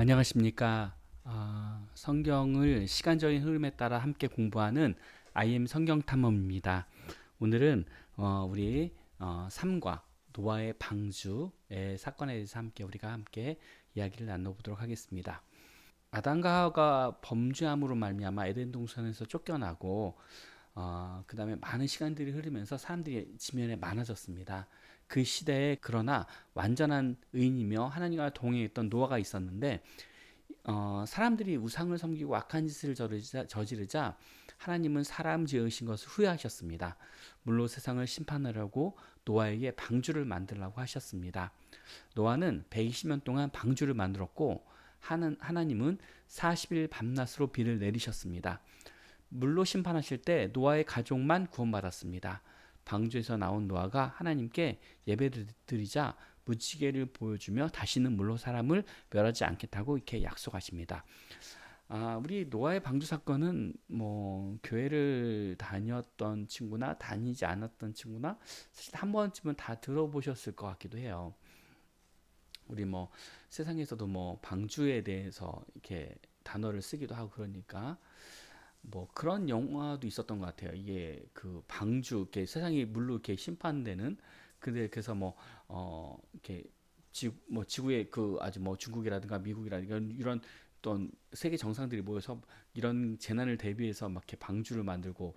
안녕하십니까. 성경을 시간적인 흐름에 따라 함께 공부하는 IM 성경 탐험입니다. 오늘은 우리 삼과 노아의 방주의 사건에 대해서 우리가 함께 이야기를 나눠보도록 하겠습니다. 아담과 하와가 범죄함으로 말미암아 에덴 동산에서 쫓겨나고 그 다음에 많은 시간들이 흐르면서 사람들이 지면에 많아졌습니다. 그 시대에 그러나 완전한 의인이며 하나님과 동행했던 노아가 있었는데 사람들이 우상을 섬기고 악한 짓을 저지르자 하나님은 사람 지으신 것을 후회하셨습니다. 물로 세상을 심판하려고 노아에게 방주를 만들라고 하셨습니다. 노아는 120년 동안 방주를 만들었고 하나님은 40일 밤낮으로 비를 내리셨습니다. 물로 심판하실 때 노아의 가족만 구원받았습니다. 방주에서 나온 노아가 하나님께 예배드리자 무지개를 보여주며 다시는 물로 사람을 멸하지 않겠다고 이렇게 약속하십니다. 우리 노아의 방주 사건은 뭐 교회를 다녔던 친구나 다니지 않았던 친구나 사실 한 번쯤은 다 들어보셨을 것 같기도 해요. 우리 뭐 세상에서도 뭐 방주에 대해서 이렇게 단어를 쓰기도 하고 그러니까 뭐 그런 영화도 있었던 것 같아요. 이게 그 방주, 이렇게 세상이 물로 이렇게 심판되는. 근데 그래서 뭐 이렇게 지구의 그 아주 뭐 중국이라든가 미국이라든가 이런 어떤 세계 정상들이 모여서 이런 재난을 대비해서 막 이렇게 방주를 만들고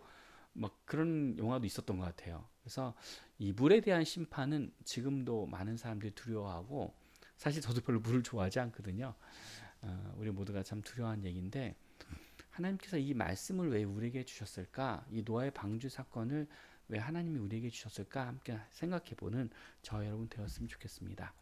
막 그런 영화도 있었던 것 같아요. 그래서 이 물에 대한 심판은 지금도 많은 사람들이 두려워하고, 사실 저도 별로 물을 좋아하지 않거든요. 우리 모두가 참 두려워하는 얘기인데, 하나님께서 이 말씀을 왜 우리에게 주셨을까? 이 노아의 방주 사건을 왜 하나님이 우리에게 주셨을까? 함께 생각해보는 저 여러분 되었으면 좋겠습니다.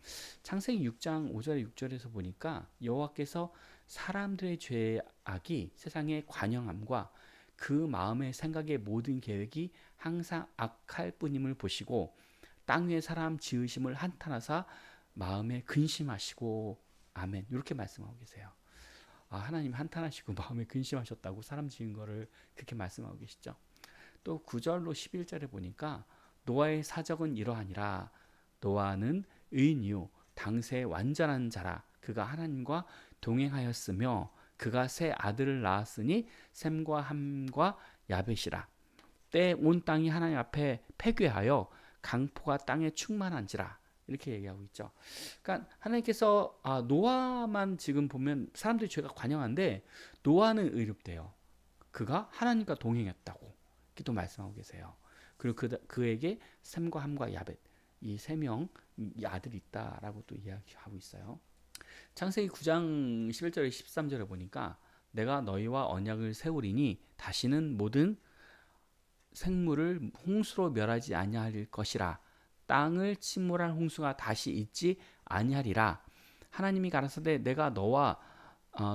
창세기 6장 5절 6절에서 보니까 여호와께서 사람들의 죄악이 세상의 관영함과 그 마음의 생각의 모든 계획이 항상 악할 뿐임을 보시고 땅 위에 사람 지으심을 한탄하사 마음에 근심하시고, 아멘, 이렇게 말씀하고 계세요. 하나님 한탄하시고 마음에 근심하셨다고 사람 지은 거를 그렇게 말씀하고 계시죠. 또 9절로 11절에 보니까 노아의 사적은 이러하니라. 노아는 의인이요 당시에 완전한 자라. 그가 하나님과 동행하였으며 그가 세 아들을 낳았으니 셈과 함과 야벳이라. 때 온 땅이 하나님 앞에 패괴하여 강포가 땅에 충만한지라. 이렇게 얘기하고 있죠. 그러니까 하나님께서 노아만 지금 보면 사람들이 죄가 관영한데 노아는 의롭대요. 그가 하나님과 동행했다고 이렇게 또 말씀하고 계세요. 그리고 그에게 셈과 함과 야벳 이 세 명 아들이 있다라고 또 이야기하고 있어요. 창세기 9장 11절에 13절에 보니까 내가 너희와 언약을 세우리니 다시는 모든 생물을 홍수로 멸하지 아니할 것이라. 땅을 침몰한 홍수가 다시 있지 아니하리라. 하나님이 가라사대 내가 나와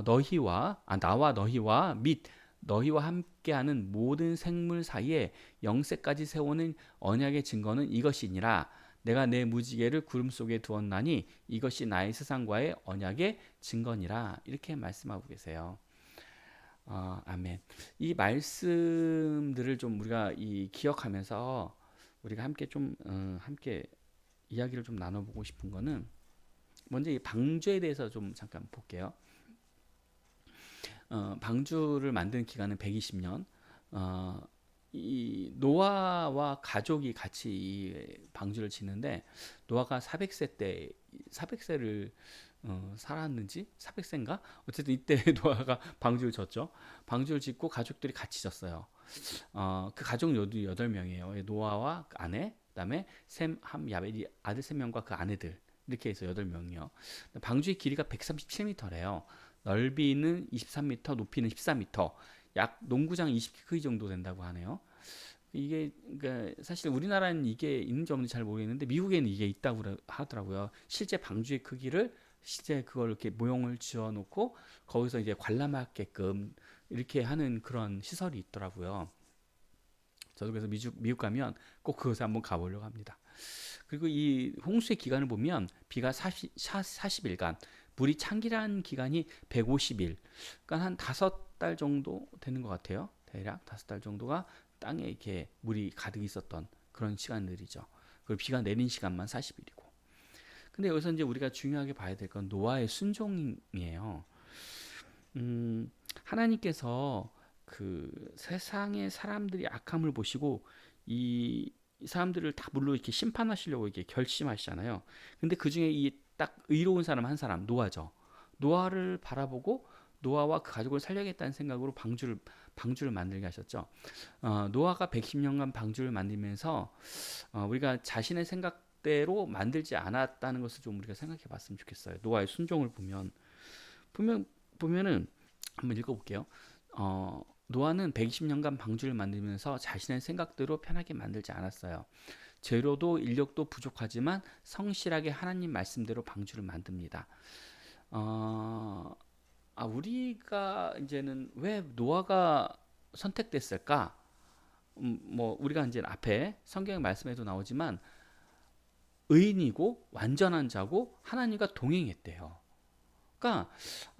너희와 및 너희와 함께하는 모든 생물 사이에 영세까지 세우는 언약의 증거는 이것이니라. 내가 내 무지개를 구름 속에 두었나니 이것이 나의 세상과의 언약의 증거니라. 이렇게 말씀하고 계세요. 아멘. 이 말씀들을 좀 우리가 기억하면서 우리가 함께 함께 이야기를 좀 나눠보고 싶은 거는, 먼저 이 방주에 대해서 좀 잠깐 볼게요. 방주를 만든 기간은 120년. 이 노아와 가족이 같이 이 방주를 짓는데 노아가 400세를 살았는지 400세인가? 어쨌든 이때 노아가 방주를 졌죠. 방주를 짓고 가족들이 같이 졌어요. 그 가족 모두 8명이에요. 노아와 아내, 그다음에 셈, 함, 야벳이 아들 3명과 그 아내들, 이렇게 해서 8명이요. 방주의 길이가 137m래요. 넓이는 23m, 높이는 14m. 약 농구장 20개 크기 정도 된다고 하네요. 이게 그러니까 사실 우리나라는 이게 있는지 없는지 잘 모르겠는데 미국에는 이게 있다고 하더라고요. 실제 방주의 크기를 실제 그걸 이렇게 모형을 지어 놓고 거기서 이제 관람하게끔 이렇게 하는 그런 시설이 있더라고요. 저도 그래서 미국 가면 꼭 그것에 한번 가보려고 합니다. 그리고 이 홍수의 기간을 보면 비가 40일간, 물이 창기란 기간이 150일, 그러니까 한 5달 정도 되는 것 같아요. 대략 5달 정도가 땅에 이렇게 물이 가득 있었던 그런 시간들이죠. 그리고 비가 내린 시간만 40일이고. 근데 여기서 이제 우리가 중요하게 봐야 될 건 노아의 순종이에요. 하나님께서 그 세상의 사람들이 악함을 보시고 이 사람들을 다 물로 이렇게 심판하시려고 이렇게 결심하시잖아요. 근데 그 중에 이 딱 의로운 사람 한 사람, 노아죠. 노아를 바라보고 노아와 그 가족을 살려야겠다는 생각으로 방주를 만들게 하셨죠. 노아가 110년간 방주를 만들면서 우리가 자신의 생각대로 만들지 않았다는 것을 좀 우리가 생각해 봤으면 좋겠어요. 노아의 순종을 보면은 한번 읽어볼게요. 노아는 120년간 방주를 만들면서 자신의 생각대로 편하게 만들지 않았어요. 재료도 인력도 부족하지만 성실하게 하나님 말씀대로 방주를 만듭니다. 우리가 이제는 왜 노아가 선택됐을까? 뭐 우리가 이제 앞에 성경의 말씀에도 나오지만 의인이고 완전한 자고 하나님과 동행했대요. 그러니까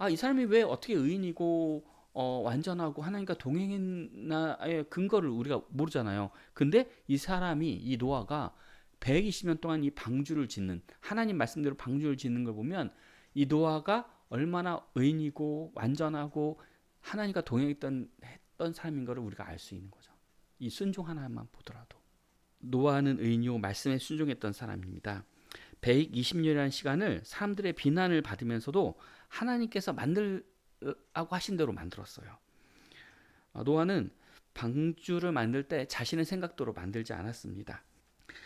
이 사람이 왜 어떻게 의인이고 완전하고 하나님과 동행했나의 근거를 우리가 모르잖아요. 근데 이 노아가 120년 동안 이 방주를 짓는 하나님 말씀대로 방주를 짓는 걸 보면 이 노아가 얼마나 의인이고 완전하고 하나님과 동행했던 사람인 것을 우리가 알 수 있는 거죠. 이 순종 하나만 보더라도 노아는 의인이요 말씀에 순종했던 사람입니다. 120년이라는 시간을 사람들의 비난을 받으면서도 하나님께서 만들라고 하신 대로 만들었어요. 노아는 방주를 만들 때 자신의 생각대로 만들지 않았습니다.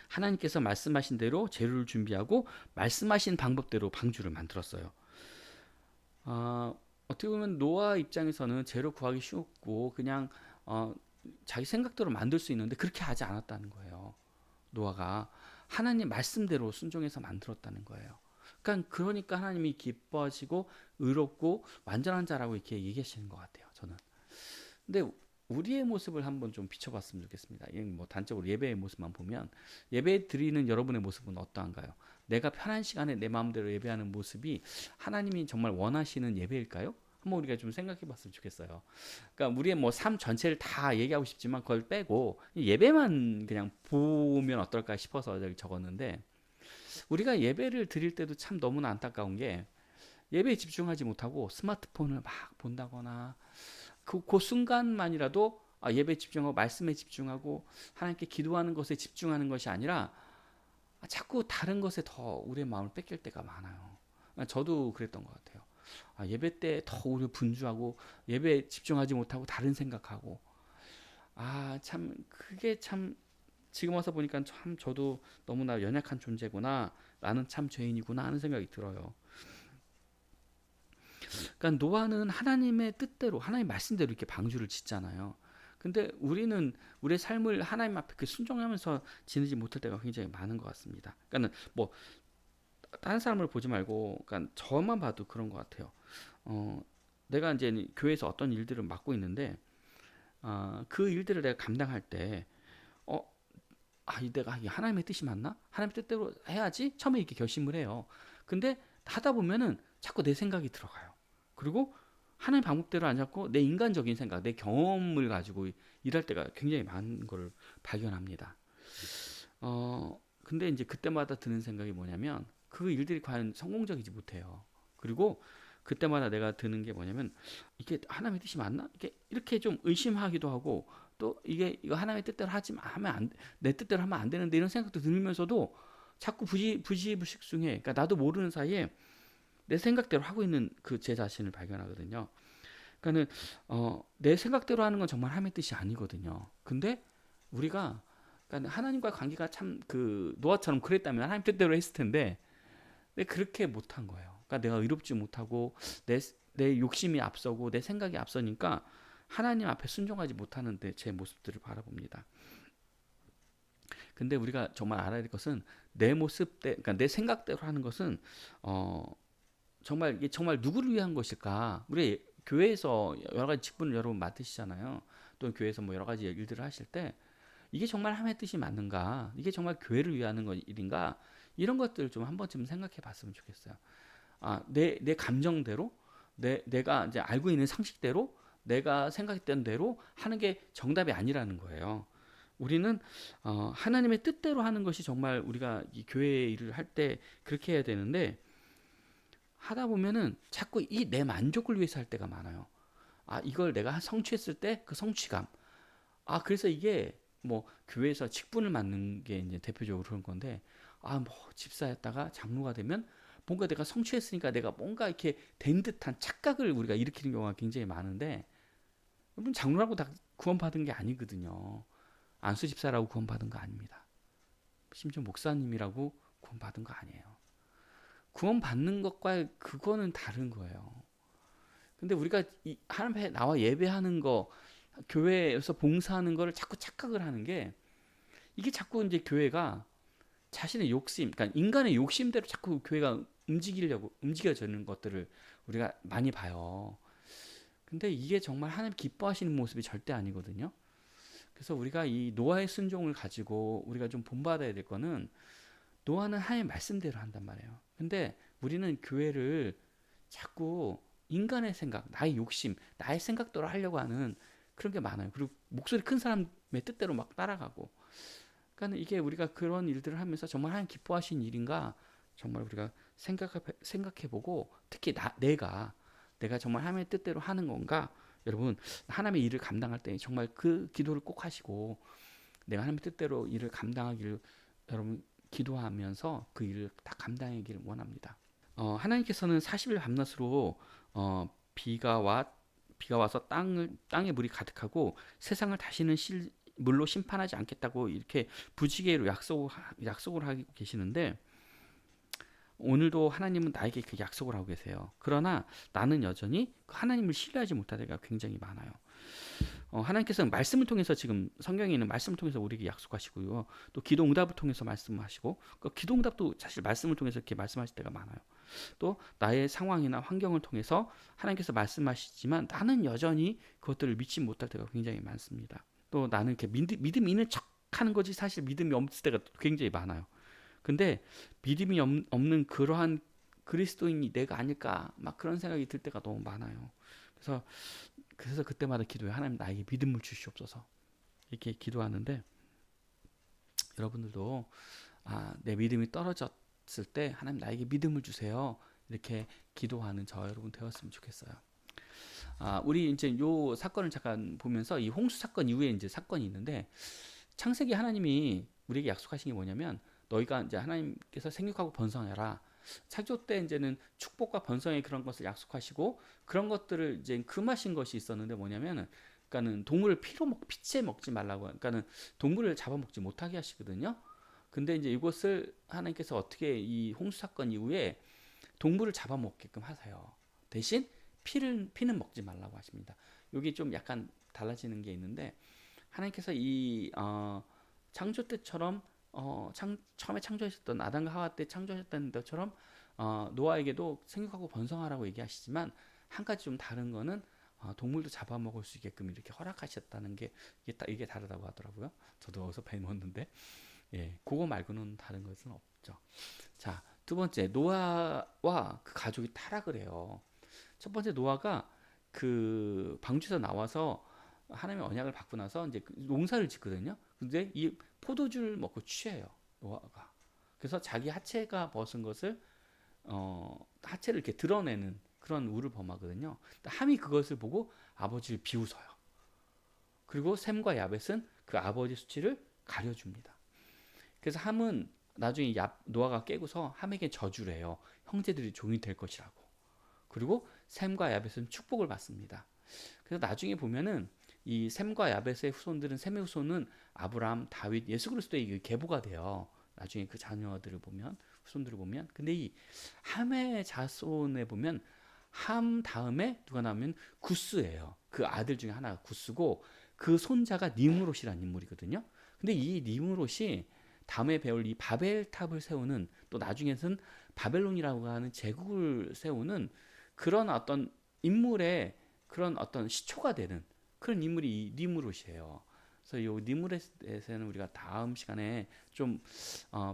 하나님께서 말씀하신 대로 재료를 준비하고 말씀하신 방법대로 방주를 만들었어요. 어떻게 보면 노아 입장에서는 재료 구하기 쉬웠고 그냥 자기 생각대로 만들 수 있는데 그렇게 하지 않았다는 거예요. 노아가 하나님 말씀대로 순종해서 만들었다는 거예요. 그러니까 하나님이 기뻐하시고 의롭고 완전한 자라고 이렇게 얘기하시는 것 같아요. 저는. 근데 우리의 모습을 한번 좀 비춰봤으면 좋겠습니다. 뭐 단적으로 예배의 모습만 보면 예배 드리는 여러분의 모습은 어떠한가요? 내가 편한 시간에 내 마음대로 예배하는 모습이 하나님이 정말 원하시는 예배일까요? 한번 우리가 좀 생각해봤으면 좋겠어요. 그러니까 우리의 뭐 삶 전체를 다 얘기하고 싶지만 그걸 빼고 예배만 그냥 보면 어떨까 싶어서 여기 적었는데 우리가 예배를 드릴 때도 참 너무나 안타까운 게 예배에 집중하지 못하고 스마트폰을 막 본다거나 그 순간만이라도 예배에 집중하고 말씀에 집중하고 하나님께 기도하는 것에 집중하는 것이 아니라 자꾸 다른 것에 더 우리의 마음을 뺏길 때가 많아요. 저도 그랬던 것 같아요. 예배 때 더 우리 분주하고 예배에 집중하지 못하고 다른 생각하고 참 그게 참 지금 와서 보니까 참 저도 너무나 연약한 존재구나 나는 참 죄인이구나 하는 생각이 들어요. 그러니까 노아는 하나님의 뜻대로 하나님 말씀대로 이렇게 방주를 짓잖아요. 근데 우리는 우리의 삶을 하나님 앞에 그 순종하면서 지내지 못할 때가 굉장히 많은 것 같습니다. 그러니까 뭐 다른 사람을 보지 말고 그러니까 저만 봐도 그런 것 같아요. 내가 이제 교회에서 어떤 일들을 맡고 있는데 그 일들을 내가 감당할 때 내가 하나님의 뜻이 맞나? 하나님의 뜻대로 해야지 처음에 이렇게 결심을 해요. 근데 하다 보면은 자꾸 내 생각이 들어가요. 그리고 하나님 방법대로 안 잡고 내 인간적인 생각, 내 경험을 가지고 일할 때가 굉장히 많은 걸 발견합니다. 근데 이제 그때마다 드는 생각이 뭐냐면 그 일들이 과연 성공적이지 못해요. 그리고 그때마다 내가 드는 게 뭐냐면 이게 하나님의 뜻이 맞나? 이렇게 좀 의심하기도 하고 또 이거 하나님의 뜻대로 내 뜻대로 하면 안 되는데 이런 생각도 들면서도 자꾸 부지불식숭해. 그러니까 나도 모르는 사이에 내 생각대로 하고 있는 그 제 자신을 발견하거든요. 그러니까는 내 생각대로 하는 건 정말 하나님의 뜻이 아니거든요. 근데 우리가 그러니까 하나님과 관계가 참 그 노아처럼 그랬다면 하나님 뜻대로 했을 텐데 근데 그렇게 못한 거예요. 그러니까 내가 의롭지 못하고 내 욕심이 앞서고 내 생각이 앞서니까 하나님 앞에 순종하지 못하는 제 모습들을 바라봅니다. 근데 우리가 정말 알아야 될 것은 내 그러니까 내 생각대로 하는 것은 이게 정말 누구를 위한 것일까? 우리 교회에서 여러 가지 직분을 여러분 맡으시잖아요. 또 교회에서 뭐 여러 가지 일들을 하실 때 이게 정말 하나님의 뜻이 맞는가? 이게 정말 교회를 위하는 일인가? 이런 것들을 좀 한 번쯤 생각해 봤으면 좋겠어요. 내 감정대로 내가 이제 알고 있는 상식대로 내가 생각했던 대로 하는 게 정답이 아니라는 거예요. 우리는 하나님의 뜻대로 하는 것이 정말 우리가 이 교회 일을 할 때 그렇게 해야 되는데, 하다 보면은 자꾸 이 내 만족을 위해서 할 때가 많아요. 이걸 내가 성취했을 때 그 성취감. 그래서 이게 뭐 교회에서 직분을 맡는 게 이제 대표적으로 그런 건데, 뭐 집사였다가 장로가 되면 뭔가 내가 성취했으니까 내가 뭔가 이렇게 된 듯한 착각을 우리가 일으키는 경우가 굉장히 많은데, 여러분 장로라고 다 구원받은 게 아니거든요. 안수 집사라고 구원받은 거 아닙니다. 심지어 목사님이라고 구원받은 거 아니에요. 구원받는 것과 그거는 다른 거예요. 근데 우리가 하나님 앞에 나와 예배하는 거, 교회에서 봉사하는 거를 자꾸 착각을 하는 게, 이게 자꾸 이제 교회가 자신의 욕심, 그러니까 인간의 욕심대로 자꾸 교회가 움직여지는 것들을 우리가 많이 봐요. 근데 이게 정말 하나님 기뻐하시는 모습이 절대 아니거든요. 그래서 우리가 이 노아의 순종을 가지고 우리가 좀 본받아야 될 거는, 노아는 하나님의 말씀대로 한단 말이에요. 근데 우리는 교회를 자꾸 인간의 생각, 나의 욕심, 나의 생각대로 하려고 하는 그런 게 많아요. 그리고 목소리 큰 사람의 뜻대로 막 따라가고. 그러니까 이게 우리가 그런 일들을 하면서 정말 하나님 기뻐하신 일인가 정말 우리가 생각해보고, 특히 내가 정말 하나님의 뜻대로 하는 건가. 여러분, 하나님의 일을 감당할 때 정말 그 기도를 꼭 하시고, 내가 하나님의 뜻대로 일을 감당하기를 여러분 기도하면서 그 일을 다 감당하기를 원합니다. 하나님께서는 40일 밤낮으로 비가 와서 땅에 물이 가득하고 세상을 다시는 물로 심판하지 않겠다고 이렇게 부지계로 약속을 하고 계시는데, 오늘도 하나님은 나에게 그 약속을 하고 계세요. 그러나 나는 여전히 하나님을 신뢰하지 못할 때가 굉장히 많아요. 하나님께서는 말씀을 통해서, 지금 성경에 있는 말씀을 통해서 우리에게 약속하시고요. 또 기도 응답을 통해서 말씀하시고, 기도 응답도 사실 말씀을 통해서 이렇게 말씀하실 때가 많아요. 또 나의 상황이나 환경을 통해서 하나님께서 말씀하시지만 나는 여전히 그것들을 믿지 못할 때가 굉장히 많습니다. 또 나는 이렇게 믿음이 있는 척 하는 거지 사실 믿음이 없을 때가 굉장히 많아요. 근데 믿음이 없는 그러한 그리스도인이 내가 아닐까 막 그런 생각이 들 때가 너무 많아요. 그래서 그때마다 기도해. 하나님 나에게 믿음을 주시옵소서. 이렇게 기도하는데, 여러분들도 내 믿음이 떨어졌을 때 하나님 나에게 믿음을 주세요. 이렇게 기도하는 저 여러분 되었으면 좋겠어요. 우리 이제 요 사건을 잠깐 보면서, 이 홍수 사건 이후에 이제 사건이 있는데, 창세기 하나님이 우리에게 약속하신 게 뭐냐면, 너희가 이제 하나님께서 생육하고 번성해라. 창조 때 이제는 축복과 번성의 그런 것을 약속하시고, 그런 것들을 이제 금하신 것이 있었는데 뭐냐면은, 그러니까는 동물을 피채 먹지 말라고, 그러니까는 동물을 잡아먹지 못하게 하시거든요. 근데 이제 이것을 하나님께서 어떻게 이 홍수 사건 이후에 동물을 잡아먹게끔 하세요. 대신 피는 먹지 말라고 하십니다. 여기 좀 약간 달라지는 게 있는데, 하나님께서 이 창조 때처럼 처음에 창조하셨던 아담과 하와 때 창조하셨던 것처럼 노아에게도 생육하고 번성하라고 얘기하시지만, 한 가지 좀 다른 거는 동물도 잡아먹을 수 있게끔 이렇게 허락하셨다는 게, 이게 다르다고 하더라고요. 저도 어디서 배웠는데, 그거 말고는 다른 것은 없죠. 자, 두 번째, 노아와 그 가족이 타락을 해요. 첫 번째, 노아가 그 방주에서 나와서 하나님의 언약을 받고 나서 이제 농사를 짓거든요. 근데 이 포도주를 먹고 취해요, 노아가. 그래서 자기 하체가 벗은 것을 하체를 이렇게 드러내는 그런 우를 범하거든요. 함이 그것을 보고 아버지를 비웃어요. 그리고 셈과 야벳은 그 아버지 수치를 가려줍니다. 그래서 함은 나중에 노아가 깨고서 함에게 저주를 해요. 형제들이 종이 될 것이라고. 그리고 셈과 야벳은 축복을 받습니다. 그래서 나중에 보면은 이 셈과 야벳의 후손들은, 셈의 후손은 아브라함, 다윗, 예수 그리스도의 계보가 돼요. 나중에 그 자녀들을 보면, 후손들을 보면. 근데 이 함의 자손에 보면, 함 다음에 누가 나오면 구스예요. 그 아들 중에 하나가 구스고, 그 손자가 니므롯이라는 인물이거든요. 근데 이 니므롯이 다음에 배울 이 바벨탑을 세우는, 또 나중에는 바벨론이라고 하는 제국을 세우는 그런 어떤 인물의 그런 어떤 시초가 되는 그런 인물이 이 니므롯이에요. 그래서 이 니므롯에 대해서는 우리가 다음 시간에 좀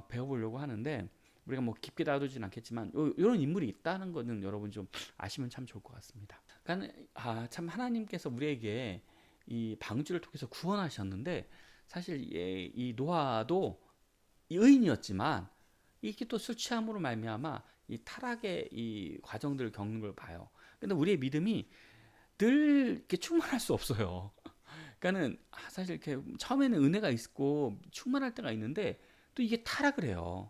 배워보려고 하는데, 우리가 뭐 깊게 다루진 않겠지만 이런 인물이 있다는 거는 여러분 좀 아시면 참 좋을 것 같습니다. 그러니까 참 하나님께서 우리에게 이 방주를 통해서 구원하셨는데, 사실 이 노아도 이 의인이었지만 이게 또 술 취함으로 말미암아 이 타락의 이 과정들을 겪는 걸 봐요. 근데 우리의 믿음이 늘 이렇게 충만할 수 없어요. 그러니까는 사실 이렇게 처음에는 은혜가 있고 충만할 때가 있는데 또 이게 타락을 해요.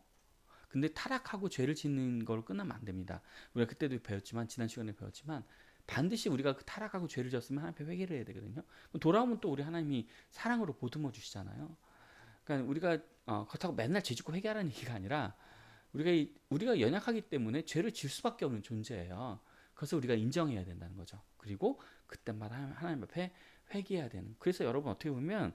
근데 타락하고 죄를 짓는 걸로 끝나면 안 됩니다. 우리가 그때도 배웠지만 지난 시간에 배웠지만 반드시 우리가 그 타락하고 죄를 졌으면 하나님 앞에 회개를 해야 되거든요. 돌아오면 또 우리 하나님이 사랑으로 보듬어 주시잖아요. 그러니까 우리가 그렇다고 맨날 죄 짓고 회개하라는 얘기가 아니라 우리가 연약하기 때문에 죄를 질 수밖에 없는 존재예요. 그래서 우리가 인정해야 된다는 거죠. 그리고 그때마다 하나님 앞에 회개해야 되는. 그래서 여러분 어떻게 보면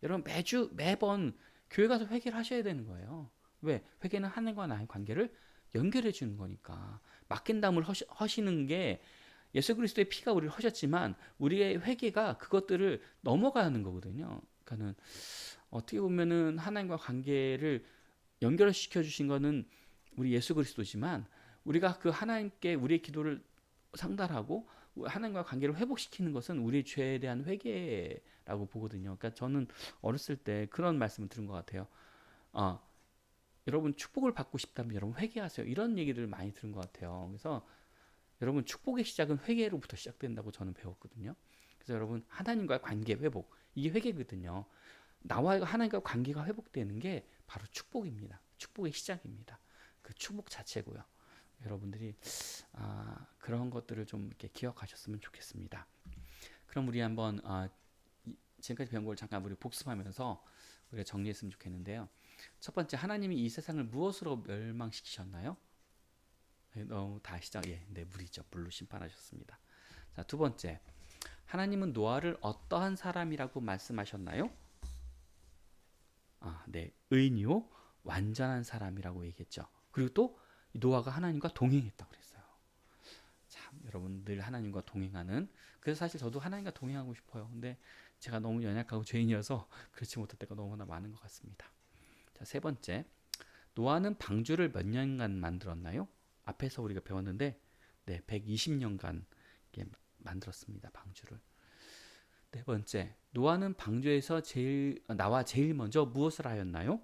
여러분 매번 교회 가서 회개를 하셔야 되는 거예요. 왜? 회개는 하나님과 나의 관계를 연결해 주는 거니까. 맡긴담을 하시는 게 예수 그리스도의 피가 우리를 하셨지만 우리의 회개가 그것들을 넘어가는 거거든요. 그러니까는 어떻게 보면은 하나님과 관계를 연결시켜 주신 거는 우리 예수 그리스도지만 우리가 그 하나님께 우리의 기도를 상달하고 하나님과 관계를 회복시키는 것은 우리의 죄에 대한 회개라고 보거든요. 그러니까 저는 어렸을 때 그런 말씀을 들은 것 같아요. 아, 여러분 축복을 받고 싶다면 여러분 회개하세요. 이런 얘기를 많이 들은 것 같아요. 그래서 여러분 축복의 시작은 회개로부터 시작된다고 저는 배웠거든요. 그래서 여러분 하나님과의 관계 회복 이게 회개거든요. 나와 하나님과 관계가 회복되는 게 바로 축복입니다. 축복의 시작입니다. 그 축복 자체고요. 여러분들이 그런 것들을 좀 이렇게 기억하셨으면 좋겠습니다. 그럼 우리 한번 지금까지 배운 걸 잠깐 우리 복습하면서 우리가 정리했으면 좋겠는데요. 첫 번째, 하나님이 이 세상을 무엇으로 멸망시키셨나요? 너무 다 시작. 네, 물이죠. 물로 심판하셨습니다. 자, 두 번째, 하나님은 노아를 어떠한 사람이라고 말씀하셨나요? 네, 의인이요 완전한 사람이라고 얘기했죠. 그리고 또 노아가 하나님과 동행했다고 그랬어요. 참, 여러분 늘 하나님과 동행하는. 그래서 사실 저도 하나님과 동행하고 싶어요. 근데 제가 너무 연약하고 죄인이어서 그렇지 못할 때가 너무나 많은 것 같습니다. 자, 세 번째, 노아는 방주를 몇 년간 만들었나요? 앞에서 우리가 배웠는데, 네, 120년간 만들었습니다. 방주를. 네 번째, 노아는 방주에서 나와 제일 먼저 무엇을 하였나요?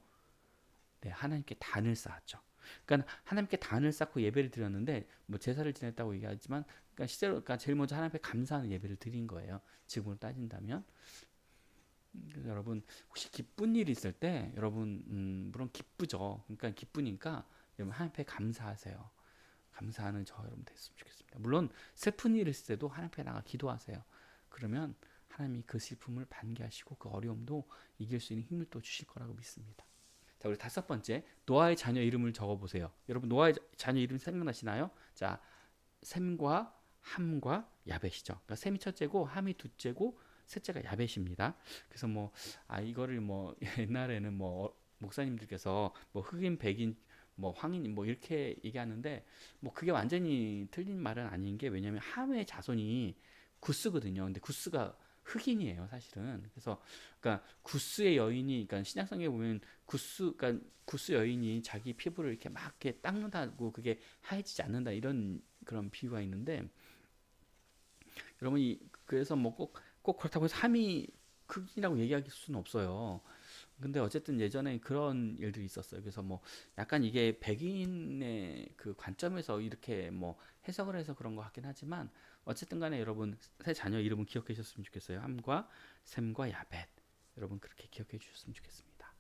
네, 하나님께 단을 쌓았죠. 그러니까 하나님께 단을 쌓고 예배를 드렸는데 뭐 제사를 지냈다고 얘기하지만 그러니까 실제로 그러니까 제일 먼저 하나님 앞에 감사하는 예배를 드린 거예요. 지금으로 따진다면. 여러분 혹시 기쁜 일이 있을 때 여러분 물론 기쁘죠. 그러니까 기쁘니까 여러분 하나님 앞에 감사하세요. 감사하는 저 여러분 됐으면 좋겠습니다. 물론 슬픈 일이 있을 때도 하나님 앞에 나가 기도하세요. 그러면 하나님이 그 슬픔을 반겨하시고 그 어려움도 이길 수 있는 힘을 또 주실 거라고 믿습니다. 자, 우리 다섯 번째, 노아의 자녀 이름을 적어보세요. 여러분 노아의 자녀 이름 생각나시나요? 자, 셈과 함과 야벳이죠. 그러니까 셈이 첫째고 함이 둘째고 셋째가 야벳입니다. 그래서 이거를 옛날에는 목사님들께서 흑인, 백인, 황인 이렇게 얘기하는데 그게 완전히 틀린 말은 아닌 게 왜냐하면 함의 자손이 구스거든요. 근데 구스가 흑인이에요, 사실은. 그래서 그러니까 구스의 여인이 그러니까 신약성경에 보면 그러니까 구스 여인이 자기 피부를 이렇게 막 이렇게 닦는다고 그게 하얘지지 않는다 이런 그런 비유가 있는데 여러분이 그래서 꼭 그렇다고 해서 함이 흑인이라고 얘기할 수는 없어요. 근데 어쨌든 예전에 그런 일들이 있었어요. 그래서 약간 이게 백인의 그 관점에서 이렇게 해석을 해서 그런 것 같긴 하지만 어쨌든 간에 여러분 새 자녀 이름은 기억해 주셨으면 좋겠어요. 함과 셈과 야벳. 여러분 그렇게 기억해 주셨으면 좋겠습니다.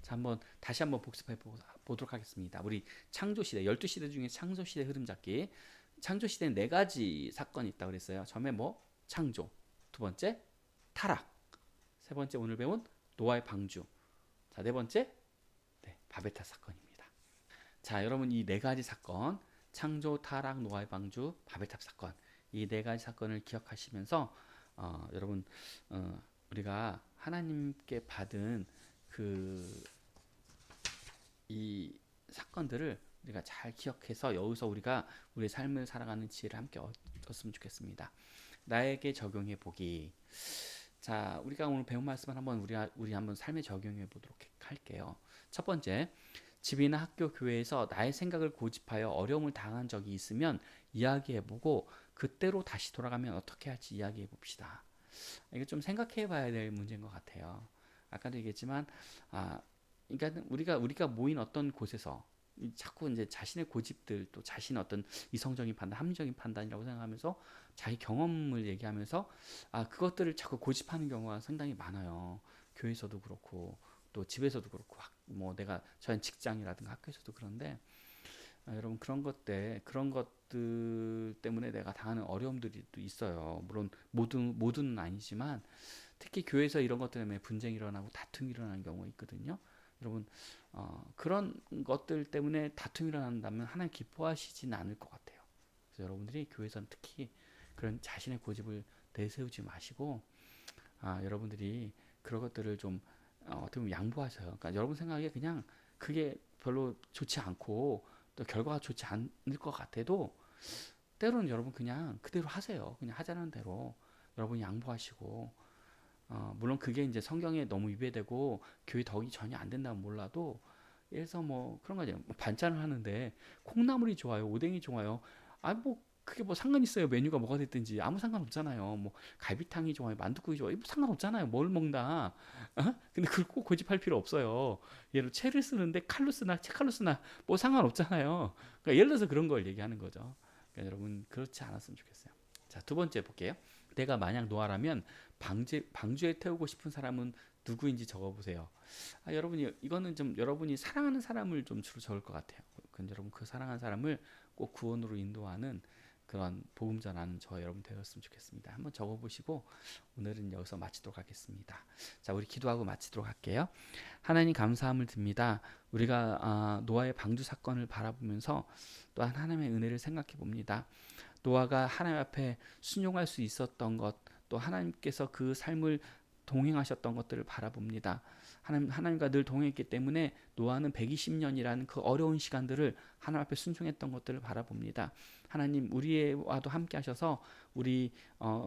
자, 다시 한번 복습해 보도록 하겠습니다. 우리 창조 시대 12시대 중에 창조 시대 흐름 잡기. 창조 시대는 네 가지 사건이 있다고 그랬어요. 처음에 창조. 두 번째 타락. 세 번째 오늘 배운 노아의 방주. 자, 네 번째, 네, 바벨탑 사건입니다. 자, 여러분 이 네 가지 사건, 창조, 타락, 노아의 방주, 바벨탑 사건, 이 네 가지 사건을 기억하시면서 여러분 우리가 하나님께 받은 이 사건들을 우리가 잘 기억해서 여기서 우리가 우리의 삶을 살아가는 지혜를 함께 얻었으면 좋겠습니다. 나에게 적용해 보기. 자, 우리가 오늘 배운 말씀을 우리 한번 삶에 적용해 보도록 할게요. 첫 번째, 집이나 학교, 교회에서 나의 생각을 고집하여 어려움을 당한 적이 있으면 이야기해 보고 그때로 다시 돌아가면 어떻게 할지 이야기해 봅시다. 이거 좀 생각해 봐야 될 문제인 것 같아요. 아까도 얘기했지만 그러니까 우리가 모인 어떤 곳에서 자꾸 이제 자신의 고집들 또 자신의 어떤 이성적인 판단, 합리적인 판단이라고 생각하면서 자기 경험을 얘기하면서 그것들을 자꾸 고집하는 경우가 상당히 많아요. 교회에서도 그렇고 또 집에서도 그렇고 뭐 내가 저희 직장이라든가 학교에서도 그런데 여러분 그런 것들 때문에 내가 당하는 어려움들이 또 있어요. 물론 모두는 아니지만 특히 교회에서 이런 것 때문에 분쟁이 일어나고 다툼이 일어나는 경우가 있거든요. 여러분 그런 것들 때문에 다툼이 일어난다면 하나님 기뻐하시지는 않을 것 같아요. 그래서 여러분들이 교회에서는 특히 그런 자신의 고집을 내세우지 마시고 여러분들이 그런 것들을 좀 어떻게 보면 양보하세요. 그러니까 여러분 생각에 그냥 그게 별로 좋지 않고 또 결과가 좋지 않을 것 같아도 때로는 여러분 그냥 그대로 하세요. 그냥 하자는 대로 여러분이 양보하시고 물론 그게 이제 성경에 너무 위배되고 교회 덕이 전혀 안 된다면 몰라도 예를 들어서 뭐 그런 거죠. 반찬을 하는데 콩나물이 좋아요, 오뎅이 좋아요. 뭐 그게 뭐 상관 있어요. 메뉴가 뭐가 됐든지 아무 상관 없잖아요. 뭐 갈비탕이 좋아요, 만둣국이 좋아요. 뭐 상관 없잖아요. 뭘 먹나. 근데 그걸 꼭 고집할 필요 없어요. 예를 들어 채를 쓰는데 칼로 쓰나 채칼로 쓰나 뭐 상관 없잖아요. 그러니까 예를 들어서 그런 걸 얘기하는 거죠. 그러니까 여러분 그렇지 않았으면 좋겠어요. 자, 두 번째 볼게요. 내가 만약 노아라면 방주에 태우고 싶은 사람은 누구인지 적어보세요. 여러분이 이거는 좀 여러분이 사랑하는 사람을 좀 주로 적을 것 같아요. 근데 여러분 그 사랑하는 사람을 꼭 구원으로 인도하는 그런 복음 전하는 저 여러분 되었으면 좋겠습니다. 한번 적어보시고 오늘은 여기서 마치도록 하겠습니다. 자, 우리 기도하고 마치도록 할게요. 하나님 감사함을 듭니다. 우리가 노아의 방주 사건을 바라보면서 또한 하나님의 은혜를 생각해 봅니다. 노아가 하나님 앞에 순종할 수 있었던 것, 또 하나님께서 그 삶을 동행하셨던 것들을 바라봅니다. 하나님과 늘 동행했기 때문에 노아는 120년이라는 그 어려운 시간들을 하나님 앞에 순종했던 것들을 바라봅니다. 하나님 우리와도 함께 하셔서 우리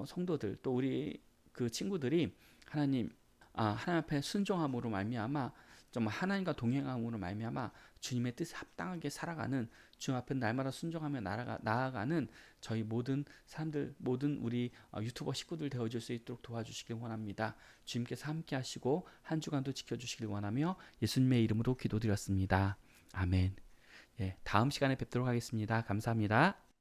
성도들 또 우리 그 친구들이 하나님 앞에 순종함으로 말미암아 정말 하나님과 동행함으로 말미암아 주님의 뜻에 합당하게 살아가는 주님 앞에 날마다 순종하며 나아가는 저희 모든 사람들 모든 우리 유튜버 식구들 되어줄 수 있도록 도와주시길 원합니다. 주님께서 함께 하시고 한 주간도 지켜주시길 원하며 예수님의 이름으로 기도드렸습니다. 아멘. 예, 다음 시간에 뵙도록 하겠습니다. 감사합니다.